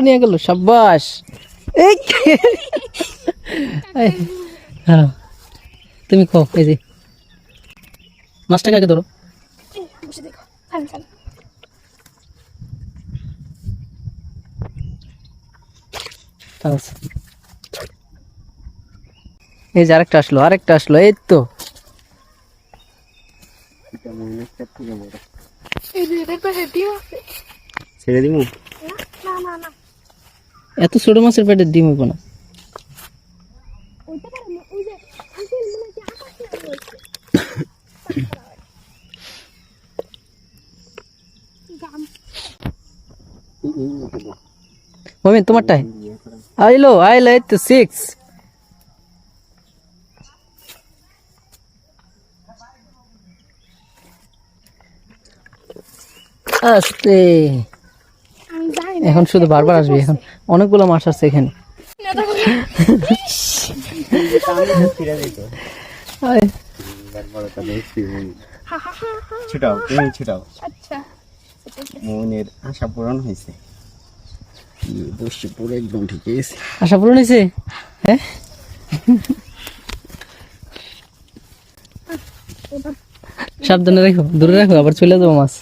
নিয়ে গেল সাব্বাস। এই হ্যাঁ তুমি খাও, এই যে মাছটাকে আগে ধরো। এই যে আরেকটা আসলো, এই তো ছেড়ে দিব। এত ছোট মাছের পেটের ডিম হইব না। মমিন তোমারটাই আইলো এই তো 6। আস্তে এখন শুধু বারবার আসবি, এখন অনেকগুলো মাছ আসছে এখানে। ছিটাও, তুমি ছিটাও। মনের আশা পূরণ হয়েছে। দোষী পুরো একদম ঠিক আছে। আশা পূরণ হয়েছে। হ্যাঁ সাবধানে রাখো, দূরে রাখো, আবার চলে যাবো মাছ।